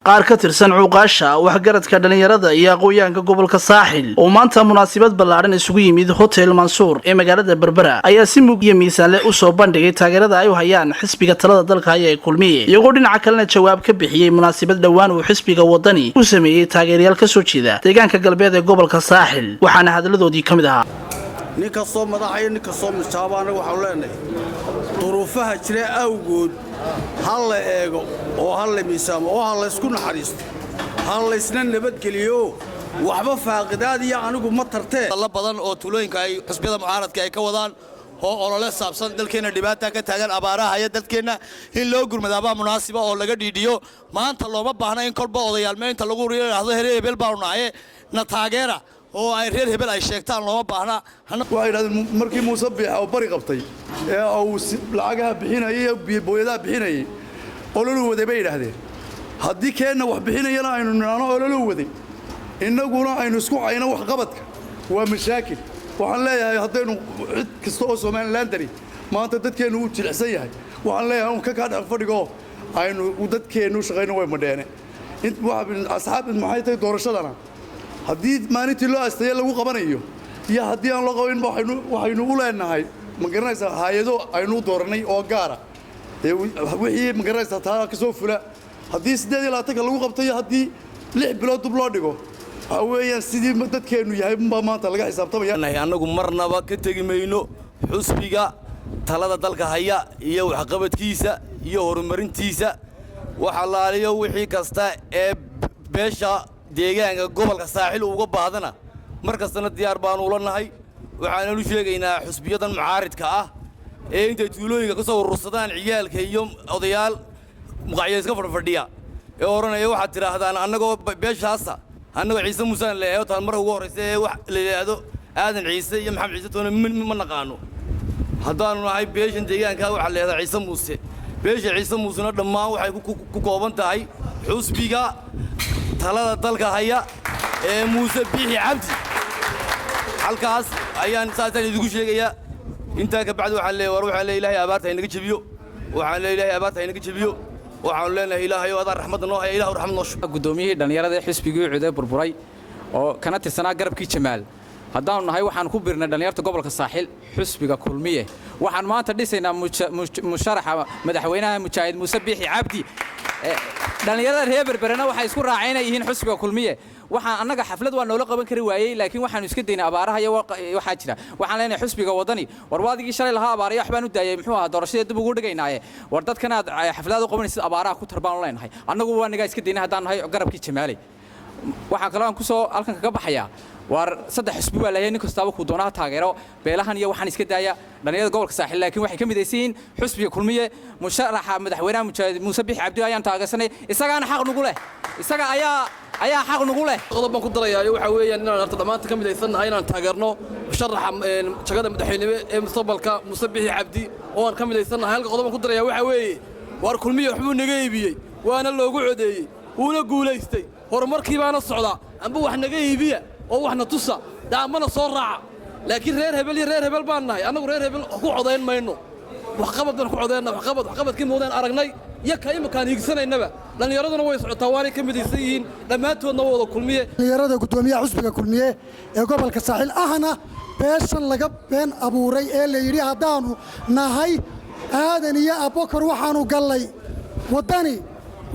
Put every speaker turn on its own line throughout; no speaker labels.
qaar ka tirsan cuuqaasha waxgaradka dhalinyarada iyo aqooyaanka gobolka saaxil oo maanta munaasabad ballaaran isugu yimid hotel mansuur ee magaalada berbera ayaa si mug iyo miisaan leh u soo bandhigay taageerada ay u hayaan xisbiga talada dalka haya ee kulmiye iyagoo dhinaca kalena jawaab ka bixiyey munaasabad dhowaan uu xisbiga wadani u sameeyey taageerayaal ka soo jeeda deegaanka galbeed ee gobolka saaxil waxaana hadaladoodii ka mid ahaa
nin kastoo madaxayo nin kastoo mijaaba anagu waxaanu leenahay duruufaha jira awgood ha la eego oo ha la miisaamo oo ha la isku naxariisto ha la isna nabadgeliyo waxba faaqidaad iyo anigu ma tartee
la badan oo tuulooyinka ay xisbiyada mucaaradka ay ka wadaan oo olole saabsan dalkeena dhibaata ka taagan abaaraha iyo dadkeena in loo gurmadaaba munaasiba oo laga dhiidhiyo maanta looma baahna in kolba odayaalmeynta lagu yiraahdo heer hebel baanu nahay na taageera oo ay reer hebel ay sheegtaan looma baahna
waxay yiraahdeen markii Muuse Biix oo bari qabtay ee uu lacagaha bixinayay booyadaha bixinayay ololu waday bay yiraahdeen haddii keenna wax bixinayana aynu niraano ololu waday innaguna aynu isku hayno wax qabadka waa mashaakil waxaan leeyahay haddaynu cid kasta oo Soomaaliland dari maanta dadkeenu u jilicsan yahay waxaan leeyahay in ka dhex fadhigo aynu dadkeenu shaqayno way madheene inta waxa asxaab maxay tahay doorashadana haddii maalintii loo astay lagu qabanayo iyo haddii aan loo qaban waxaynu u leenahay ma garanaysaa hay'ado aynu dooranay oo gaara wixii ma garanaysaa taa ka soo fula haddii 8 lagu qabtay haddii 6 bilood dib loo dhigo weeyaan sidii dadkeenu yahay maanta laga xisaabtamaya
anagu marnaba ka tagi mayno xusbiga talada dalka haya iyo waxqabadkiisa iyo horumarintiisa waxa laaliyo wixii kasta ee beesha deegaanka gobolka saaxil uga baadana markastana diyaar baan u lanahay waxaan u sheegaynaa xusbiyadan mucaaridka ah ee inta tuulooyinka ka soo urursadaan ciyaalka iyo odayaal muqaayis ka fadhiya ee oranaya waxa tiraahdaan annagoo beeshaasa annagoo Ciise Muuse leeyahay taan mar ugu horeysay wax la yiraahdo aadan Ciise iyo Maxamed Ciise toona ma naqaano haddaanu nahay beeshan deegaanka waxa leeyahay Ciise Muuse beesha Ciise Muusena dhammaan waxay ku kooban tahay xusbiga talada dalka haya ee Muuse Biix Cabdi halkaas ayaan saasan idigu sheegaya inta ka bacdi waxa leeyahay Ilaahay abaarta inaga jabiyo waxaan leeyahay abaarta inaga jabiyo waxaan leenahay Ilaahay oo raxmad noo haya Ilaahay raxmad noo shubo
gudoomiyihii dhalinyarada xisbigii cuday burburay oo kana tirsanaa garabkii Jamaal haddaanu nahay waxaan ku birnay dhalinyarta gobolka saaxil xisbiga kulmiye waxaan maanta dhisaynaa musharaxa madaxweynaha Mujaahid Muuse Biix Cabdi dhalinyarada reer Berberana waxay isku raaceen yihiin xisbiga kulmiye waxaan annaga xaflad waa noola qaban kari waayay laakiin waxaan iska deynaa abaaraha iyo waxa jira waxaan leenahay xisbiga wadani war waadigii shalay lahaa abaaraha waxbaan u daayay muxuu ahaa doorashada dib ugu dhigaynaaye war dadkana xaflad u qabanaysid abaaraha ku tarbaan leenahay annagu waa naga iska deynaa haddaan nahay garabkii Jamaalay waxaan kale aan ku soo halkan kaga baxayaa war saddex xisbi baa leeyahay nin kastaba ku doonaha taageero beelahan iyo waxaan iska daaya dhalinyarada gobolka saaxil laakiin waxay ka midaysiin xisbiga kulmiye musharaxa madaxweynaha Mujaahid Muuse Biix Cabdi ayaan taageersanay isagaana xaq nagu leh isaga ayaa xaq nagu leh
qodob ku darayaayo waxa weeyaan inaan arta dhamaanta ka midaysanahay inaan taageerno musharaxa jagada madaxweynaha ee mustaqbalka Muuse Biix Cabdi oo aan ka midaysanahay halka qodob ku daraya waxa weeye war kulmiye waxbuu naga iibiyay waana loogu codeeyay uuna guuleystay horumarkii baana socda amba wax naga iibiya oo waxna tusa daamana soo raaca laakiin reer hebel baan nahay anagu reer hebel ku codeyn mayno wax qabadna ku codeynaa wax qabadkii moodaan aragnay iyo ka imkaan higsanaynaba dhalinyaraduna way socotaa waana ka midaysan yihiin dhammaantoodna wada kulmiye
dhalinyarada gudoomiyaha xisbiga kulmiye ee gobolka saaxil ahna beeshan laga been abuuray ee la yiri hadaanu nahay aadan iyo abokor waxaanu galay wadani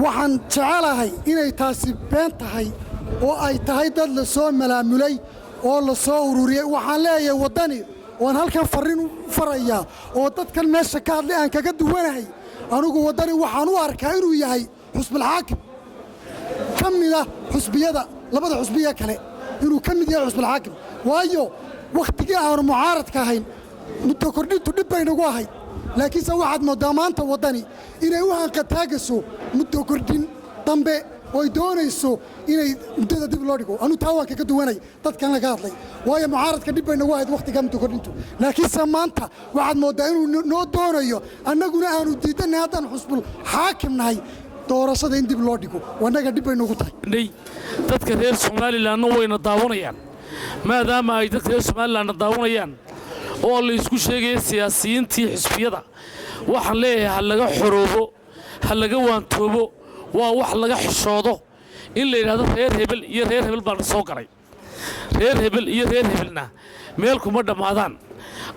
waxaan jecelahay inay taasi been tahay oo ay tahay dad la soo malaamulay oo la soo ururiyay waxaan leeyahay wadani waan halkan fariin u faraya oo dadkan meesha ka hadlay aan kaga duwanahay anigu wadani waxaan u arkaa inuu yahay xusbul xaakim kamida xusbiyada labada xusbiya kale inuu kamid yahay xusbul xaakim waayo waqtigii aanu mucaaradka ahayn muddo kordhintu dhib bay nagu ahayd laakiin se waxaad moodaa maanta wadani inay u hanqataagayso muddo kordhin dambe oo doonayso inay muddada dib loo dhigo anu taa waan kaga duwanay dadkan laga hadlay waayo mucaaradka dhib bay nagu ahayd waqtiga muddo kordhintu laakiin se maanta waxaad moodaa inuu noo doonayo annaguna aanu diidanay haddaan xusbul xaakim nahay doorashada in dib loo dhigo wanaga dhib bay nagu tahay
dadka reer Soomaaliland wayna daawanayaan maadaama ay dadka reer Soomaaliland daawanayaan oo la isku sheegay siyaasiyiintii xisbiyada waxaan leeyahay hal laga xoroobo hal laga waantoobo waa wax laga xishoodo in la yidhaahdo reer hebel iyo reer hebel baan soo galay reer hebel iyo reer hebelna meel kuma dhammaadaan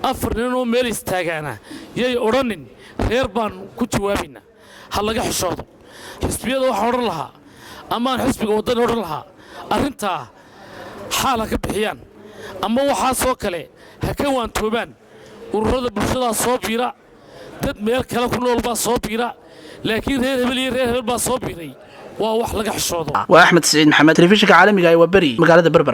afar ninoo meel istaagaana yay odhanin reer baan ku jawaabayna ha laga xishoodo xisbiyada waxaan odhan lahaa amaan xisbiga waddani odhan lahaa arrintaa xaal ha ka bixiyaan ama waxaasoo kale ha ka waantoobaan ururada bulshadaa soo biira dad meel kale ku nool baa soo biira laakiin reer hebel iyo reer hebel baa soo biiray waa wax laga xishoodo
waa axmed saciid maxamed telefishinka caalamiga ee waa beri magaalada berbera